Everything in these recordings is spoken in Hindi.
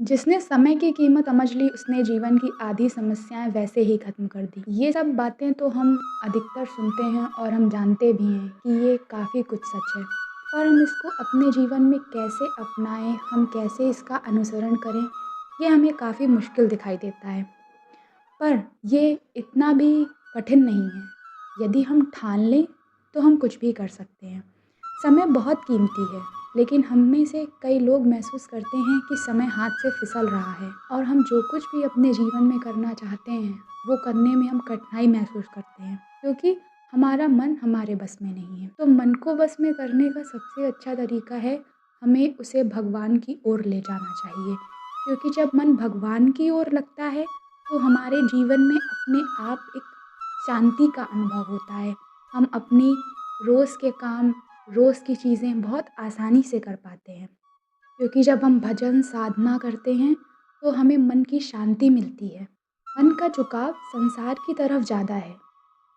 जिसने समय की कीमत समझ ली उसने जीवन की आधी समस्याएँ वैसे ही ख़त्म कर दी। ये सब बातें तो हम अधिकतर सुनते हैं और हम जानते भी हैं कि ये काफ़ी कुछ सच है। पर हम इसको अपने जीवन में कैसे अपनाएँ, हम कैसे इसका अनुसरण करें, ये हमें काफ़ी मुश्किल दिखाई देता है। पर ये इतना भी कठिन नहीं है। यदि हम ठान लें तो हम कुछ भी कर सकते हैं। समय बहुत कीमती है, लेकिन हम में से कई लोग महसूस करते हैं कि समय हाथ से फिसल रहा है और हम जो कुछ भी अपने जीवन में करना चाहते हैं, वो करने में हम कठिनाई महसूस करते हैं, क्योंकि हमारा मन हमारे बस में नहीं है। तो मन को बस में करने का सबसे अच्छा तरीका है, हमें उसे भगवान की ओर ले जाना चाहिए। क्योंकि जब मन भगवान की ओर लगता है, तो हमारे जीवन में अपने आप एक शांति का अनुभव होता है। हम अपनी रोज़ के काम, रोज़ की चीज़ें बहुत आसानी से कर पाते हैं। क्योंकि जब हम भजन साधना करते हैं, तो हमें मन की शांति मिलती है। मन का झुकाव संसार की तरफ ज़्यादा है,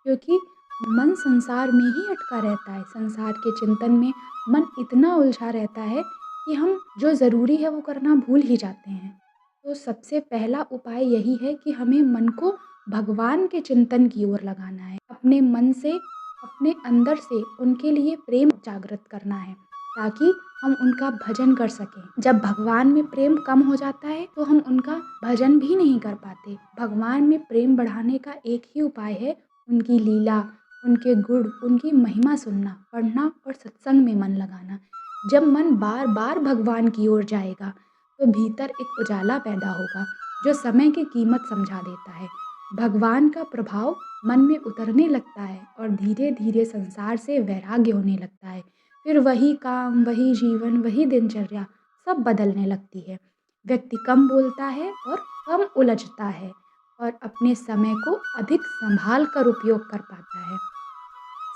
क्योंकि मन संसार में ही अटका रहता है। संसार के चिंतन में मन इतना उलझा रहता है कि हम जो ज़रूरी है वो करना भूल ही जाते हैं। तो सबसे पहला उपाय यही है कि हमें मन को भगवान के चिंतन की ओर लगाना है। अपने मन से, अपने अंदर से उनके लिए प्रेम जागृत करना है, ताकि हम उनका भजन कर सकें। जब भगवान में प्रेम कम हो जाता है, तो हम उनका भजन भी नहीं कर पाते। भगवान में प्रेम बढ़ाने का एक ही उपाय है, उनकी लीला, उनके गुण, उनकी महिमा सुनना, पढ़ना और सत्संग में मन लगाना। जब मन बार-बार भगवान की ओर जाएगा, तो भीतर एक उजाला पैदा होगा, जो समय की कीमत समझा देता है। भगवान का प्रभाव मन में उतरने लगता है और धीरे-धीरे संसार से वैराग्य होने लगता है। फिर वही काम, वही जीवन, वही दिनचर्या सब बदलने लगती है। व्यक्ति कम बोलता है और कम उलझता है और अपने समय को अधिक संभाल कर उपयोग कर पाता है।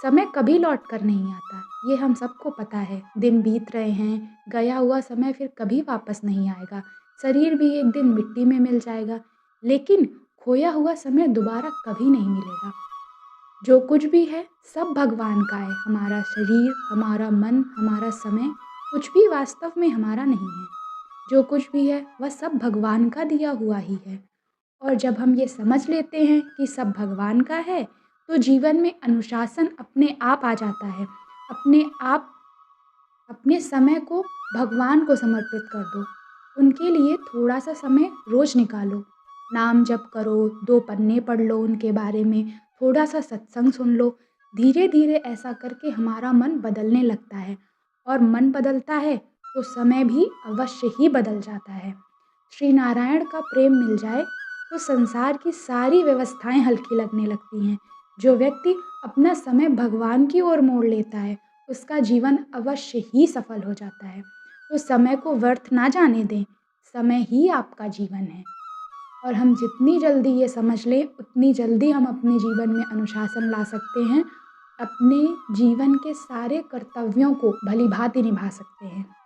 समय कभी लौट कर नहीं आता, ये हम सबको पता है। दिन बीत रहे हैं, गया हुआ समय फिर कभी वापस नहीं आएगा। शरीर भी एक दिन मिट्टी में मिल जाएगा, लेकिन खोया हुआ समय दोबारा कभी नहीं मिलेगा। जो कुछ भी है, सब भगवान का है। हमारा शरीर, हमारा मन, हमारा समय, कुछ भी वास्तव में हमारा नहीं है। जो कुछ भी है, वह सब भगवान का दिया हुआ ही है। और जब हम ये समझ लेते हैं कि सब भगवान का है, तो जीवन में अनुशासन अपने आप आ जाता है। अपने आप अपने समय को भगवान को समर्पित कर दो। उनके लिए थोड़ा-सा समय रोज़ निकालो। नाम जप करो, 2 पन्ने पढ़ लो उनके बारे में, थोड़ा-सा सत्संग सुन लो। धीरे-धीरे ऐसा करके हमारा मन बदलने लगता है और मन बदलता है, तो समय भी अवश्य ही बदल जाता है। श्री नारायण का प्रेम मिल जाए, तो संसार की सारी व्यवस्थाएँ हल्की लगने लगती हैं। जो व्यक्ति अपना समय भगवान की ओर मोड़ लेता है, उसका जीवन अवश्य ही सफल हो जाता है। तो समय को व्यर्थ ना जाने दें, समय ही आपका जीवन है। और हम जितनी जल्दी ये समझ लें, उतनी जल्दी हम अपने जीवन में अनुशासन ला सकते हैं, अपने जीवन के सारे कर्तव्यों को भली-भाँति निभा सकते हैं।